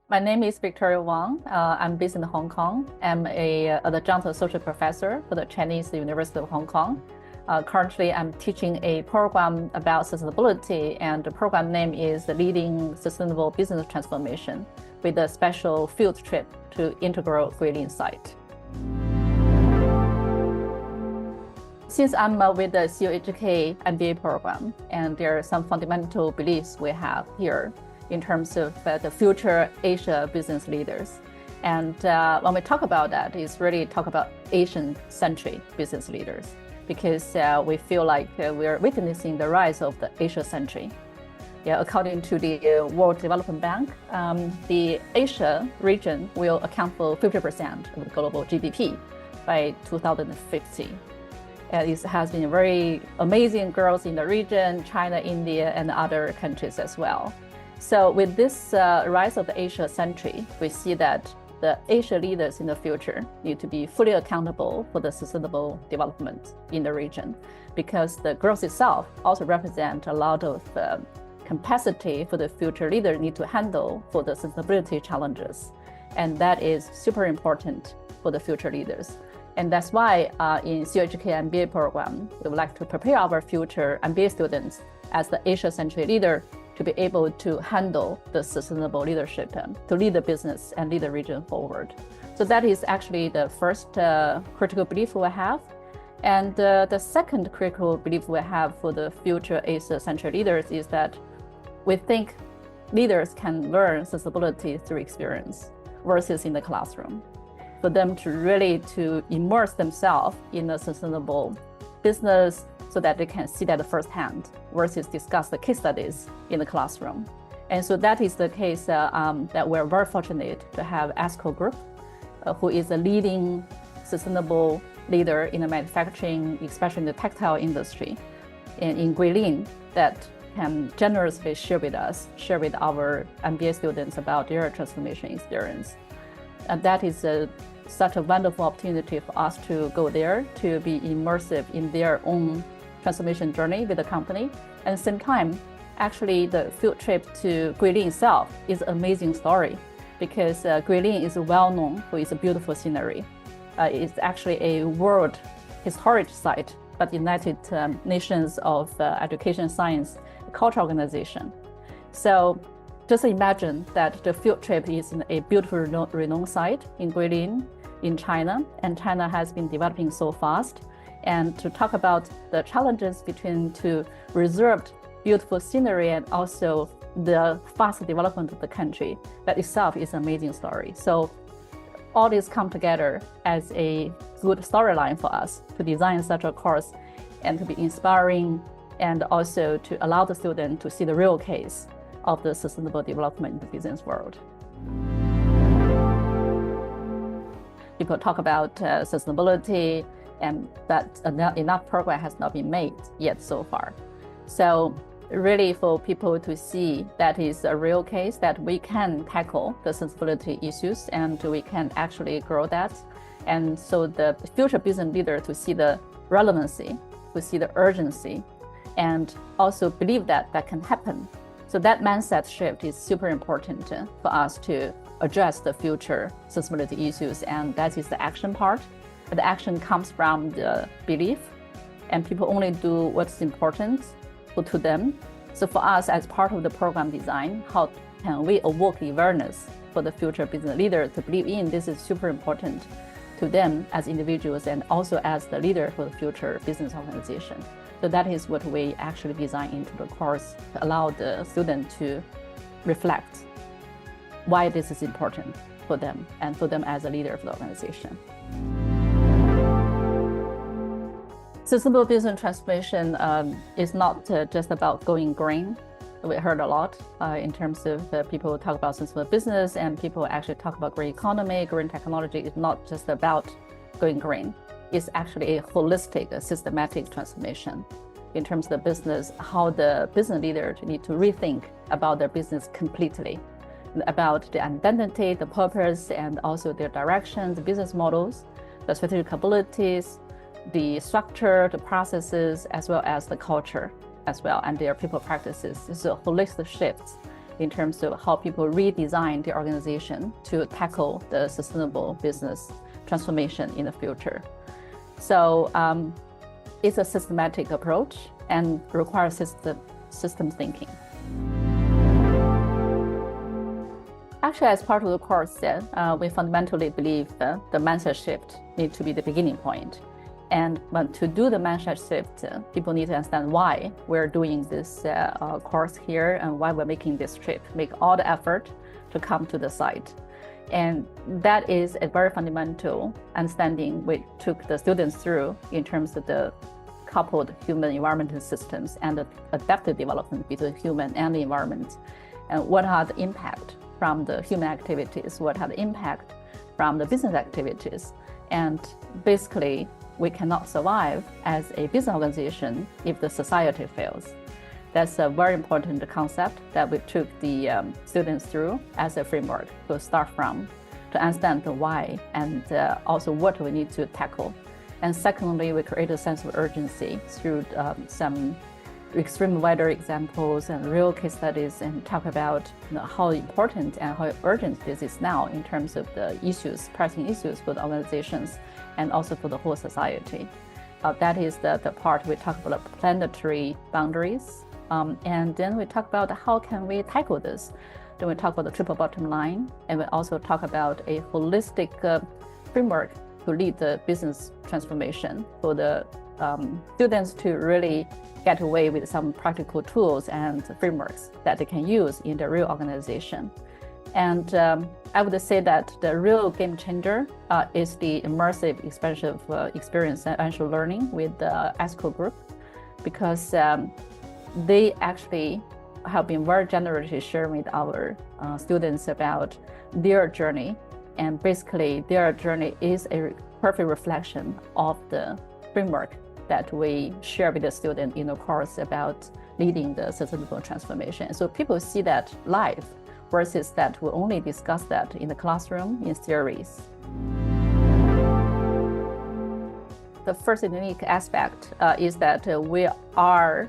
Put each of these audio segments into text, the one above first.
My name is Victoria Wang. I'm based in Hong Kong. I'm an adjunct associate professor for the Chinese University of Hong Kong. Currently, I'm teaching a program about sustainability, and the program name is Leading Sustainable Business Transformation, with a special field trip to Integral Guilin site. Since I'm with the CUHK MBA program, and there are some fundamental beliefs we have here in terms of the future Asia business leaders. And when we talk about that, it's really talk about Asian-centric business leaders, because we feel like we're witnessing the rise of the Asia-centric. Yeah, according to the World Development Bank, the Asia region will account for 50% of the global GDP by 2050. It has been very amazing growth in the region, China, India, and other countries as well. So with this rise of the Asia-centric, we see that the Asia leaders in the future need to be fully accountable for the sustainable development in the region, because the growth itself also represents a lot of capacity for the future leader need to handle for the sustainability challenges. And that is super important for the future leaders. And that's why in CUHK MBA program, we would like to prepare our future MBA students as the Asia-centric leader to be able to handle the sustainable leadership, to lead the business and lead the region forward. So that is actually the first critical belief we have. And the second critical belief we have for the future Asia-centric leaders is that we think leaders can learn sustainability through experience versus in the classroom. For them to really to immerse themselves in a sustainable business so that they can see that firsthand versus discuss the case studies in the classroom. And so that is the case that we're very fortunate to have Esquel Group, who is a leading sustainable leader in the manufacturing, especially in the textile industry, and in Guilin, that can generously share with our MBA students about their transformation experience. And that is such a wonderful opportunity for us to go there, to be immersive in their own transformation journey with the company. And at the same time, actually the field trip to Guilin itself is an amazing story, because Guilin is well known for its beautiful scenery. It's actually a world historic site, but United Nations of Education, Science, Culture Organization. So just imagine that the field trip is in a beautiful renowned site in Guilin in China, and China has been developing so fast. And to talk about the challenges between to reserved beautiful scenery and also the fast development of the country, that itself is an amazing story. So all this come together as a good storyline for us to design such a course and to be inspiring, and also to allow the student to see the real case of the sustainable development in the business world. People talk about sustainability, and that enough progress has not been made yet so far. So really for people to see that is a real case, that we can tackle the sustainability issues and we can actually grow that. And so the future business leader to see the relevancy, to see the urgency, and also believe that that can happen. So that mindset shift is super important for us to address the future sustainability issues, and that is the action part. The action comes from the belief, and people only do what's important to them. So for us, as part of the program design, how can we evoke awareness for the future business leader to believe in this is super important to them as individuals and also as the leader for the future business organization. So that is what we actually design into the course to allow the student to reflect why this is important for them and for them as a leader of the organization. Sustainable business transformation is not just about going green. We heard a lot in terms of people talk about sustainable business, and people actually talk about green economy, green technology. It's not just about going green. It's actually a holistic, systematic transformation in terms of the business, how the business leaders need to rethink about their business completely, about the identity, the purpose, and also their direction, the business models, the strategic capabilities, the structure, the processes, as well as the culture as well, and their people practices. It's a holistic shift in terms of how people redesign the organization to tackle the sustainable business transformation in the future. So it's a systematic approach and requires system thinking. Actually, as part of the course, we fundamentally believe that the mindset shift needs to be the beginning point. But to do the mindset shift, people need to understand why we're doing this course here and why we're making this trip, make all the effort to come to the site. And that is a very fundamental understanding we took the students through in terms of the coupled human environmental systems and the adaptive development between human and the environment. And what are the impact from the human activities, what are the impact from the business activities. And basically, we cannot survive as a business organization if the society fails. That's a very important concept that we took the students through as a framework to start from, to understand the why and also what we need to tackle. And secondly, we create a sense of urgency through some extreme weather examples and real case studies, and talk about how important and how urgent this is now in terms of the issues, pressing issues for the organizations and also for the whole society. That is the part we talk about planetary boundaries. And then we talk about how can we tackle this. Then we talk about the triple bottom line, and we also talk about a holistic framework to lead the business transformation for the students to really get away with some practical tools and frameworks that they can use in the real organization. And I would say that the real game changer is the immersive experiential learning with the Esquel group, because they actually have been very generously sharing with our students about their journey. And basically, their journey is a perfect reflection of the framework that we share with the student in the course about leading the sustainable transformation. So people see that live versus that we only discuss that in the classroom in theories. The first unique aspect is that we are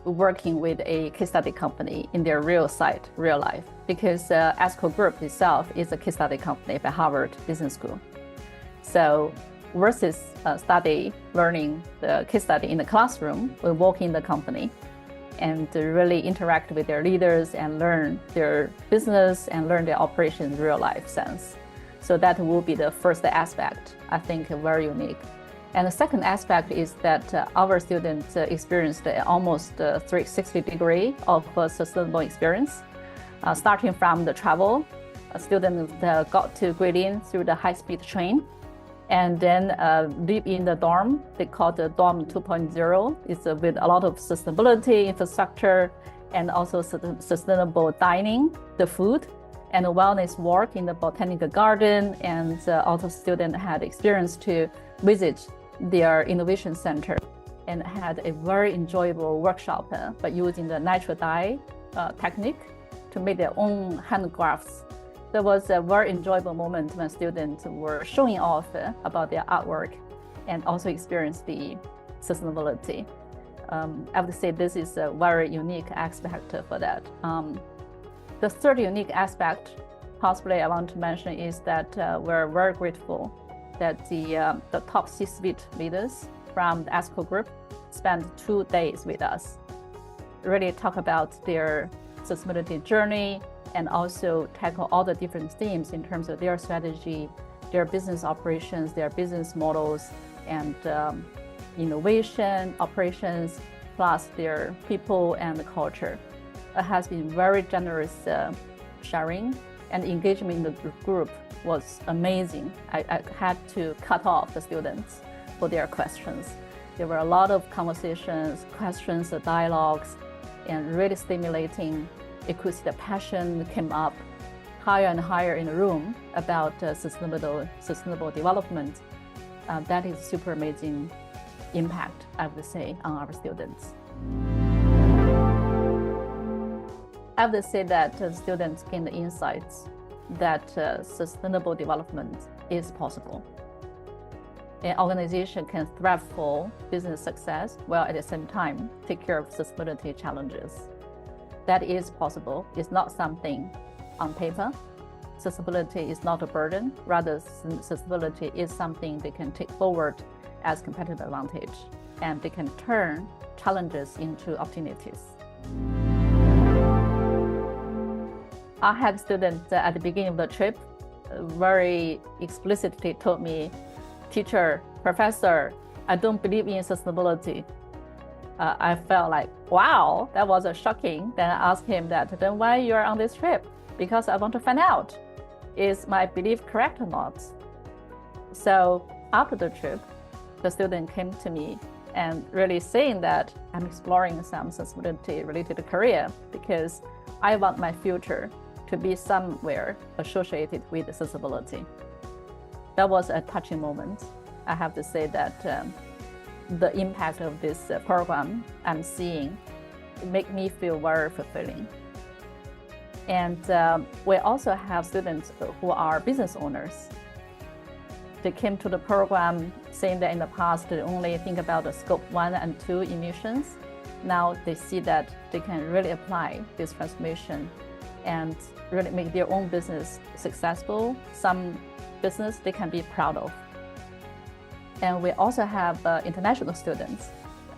working with a case study company in their real site, real life, because Esquel Group itself is a case study company by Harvard Business School. So versus learning the case study in the classroom, we walk in the company and really interact with their leaders and learn their business and learn their operations in real life sense. So that will be the first aspect, I think, very unique. And the second aspect is that our students experienced almost 360 degree of sustainable experience, starting from the travel. Students got to Guilin through the high-speed train, and then live in the dorm. They call the dorm 2.0. It's with a lot of sustainability infrastructure and also sustainable dining, the food, and the wellness work in the botanical garden. And also students had experience to visit their innovation center and had a very enjoyable workshop by using the natural dye technique to make their own handcrafts. There was a very enjoyable moment when students were showing off about their artwork and also experienced the sustainability. I would say this is a very unique aspect for that. The third unique aspect possibly I want to mention is that we're very grateful that the top C-suite leaders from the Esquel Group spent 2 days with us, really talk about their sustainability journey and also tackle all the different themes in terms of their strategy, their business operations, their business models, and innovation, operations, plus their people and the culture. It has been very generous sharing, and engagement in the group was amazing. I had to cut off the students for their questions. There were a lot of conversations, questions, dialogues, and really stimulating. You could see the passion came up higher and higher in the room about sustainable development. That is super amazing impact, I would say, on our students. I would say that students gain the insights that sustainable development is possible. An organization can thrive for business success while at the same time take care of sustainability challenges. that is possible. It's not something on paper. Sustainability is not a burden. Rather, sustainability is something they can take forward as competitive advantage, and they can turn challenges into opportunities. I had students at the beginning of the trip very explicitly told me, teacher, professor, I don't believe in sustainability. I felt like, wow, that was shocking. Then I asked him that, then why you're on this trip? Because I want to find out, is my belief correct or not? So after the trip, the student came to me and really saying that I'm exploring some sustainability related career because I want my future to be somewhere associated with sustainability. That was a touching moment. I have to say that the impact of this program I'm seeing make me feel very fulfilling. And we also have students who are business owners. They came to the program saying that in the past they only think about the scope 1 and 2 emissions. Now they see that they can really apply this transformation and really make their own business successful. Some business they can be proud of. And we also have international students.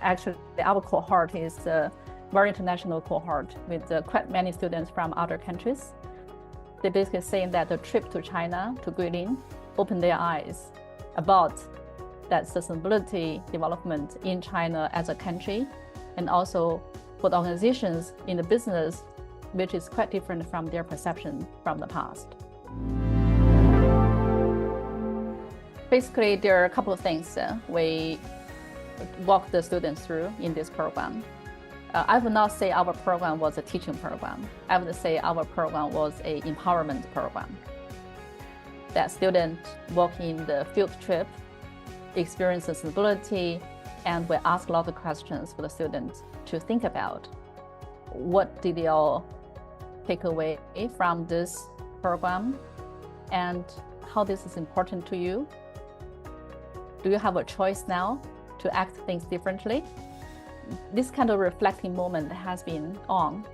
Actually, our cohort is a very international cohort with quite many students from other countries. They're basically saying that the trip to China, to Guilin, opened their eyes about that sustainability development in China as a country, and also for the organizations in the business, which is quite different from their perception from the past. Basically, there are a couple of things we walk the students through in this program. I would not say our program was a teaching program. I would say our program was an empowerment program. That students walk in the field trip, experience sustainability, and we ask a lot of questions for the students to think about. What did they all take away from this program, and how this is important to you? Do you have a choice now to act things differently? This kind of reflecting moment has been on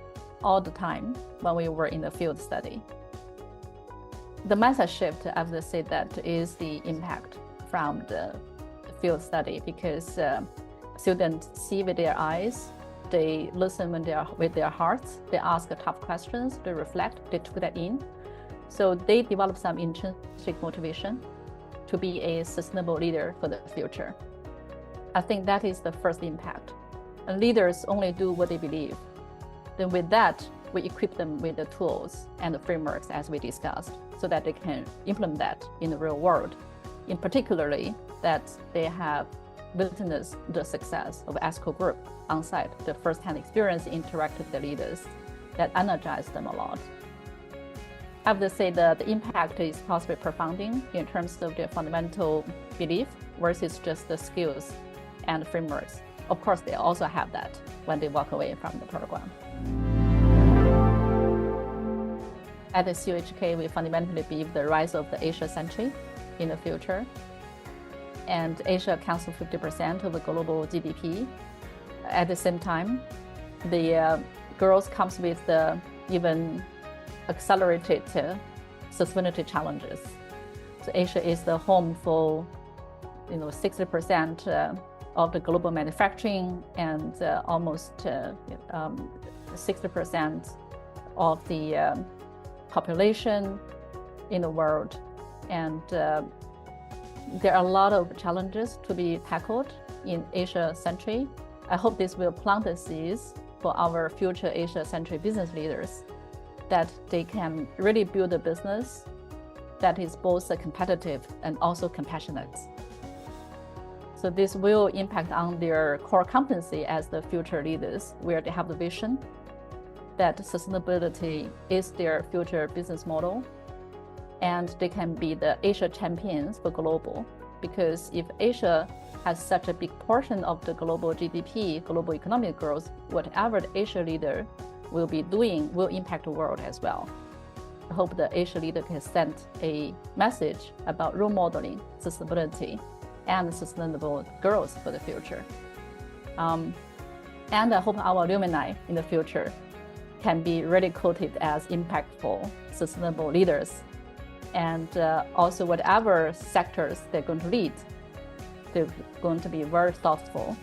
all the time when we were in the field study. The mindset shift, I would say that is the impact from the field study, because students see with their eyes, they listen with their hearts, they ask tough questions, they reflect, they took that in. So they develop some intrinsic motivation to be a sustainable leader for the future. I think that is the first impact. And leaders only do what they believe. Then with that, we equip them with the tools and the frameworks as we discussed, so that they can implement that in the real world. In particularly, that they have witnessed the success of Esquel Group on site, the first-hand experience interacted with the leaders that energized them a lot. I would say that the impact is possibly profounding in terms of their fundamental belief versus just the skills and frameworks. Of course, they also have that when they walk away from the program. At the CUHK, we fundamentally believe the rise of the Asia century in the future. And Asia accounts for 50% of the global GDP. At the same time, the growth comes with the even accelerated sustainability challenges. So Asia is the home for 60% of the global manufacturing and almost 60% of the population in the world. And there are a lot of challenges to be tackled in Asia century. I hope this will plant the seeds for our future Asia century business leaders, that they can really build a business that is both competitive and also compassionate. So this will impact on their core competency as the future leaders, where they have the vision that sustainability is their future business model, and they can be the Asia champions for global. Because if Asia has such a big portion of the global GDP, global economic growth, whatever the Asia leader will be doing will impact the world as well. I hope the Asia leader can send a message about role modeling sustainability and sustainable growth for the future. And I hope our alumni in the future can be really quoted as impactful, sustainable leaders. And also whatever sectors they're going to lead, they're going to be very thoughtful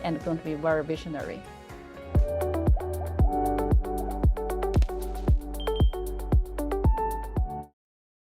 and going to be very visionary.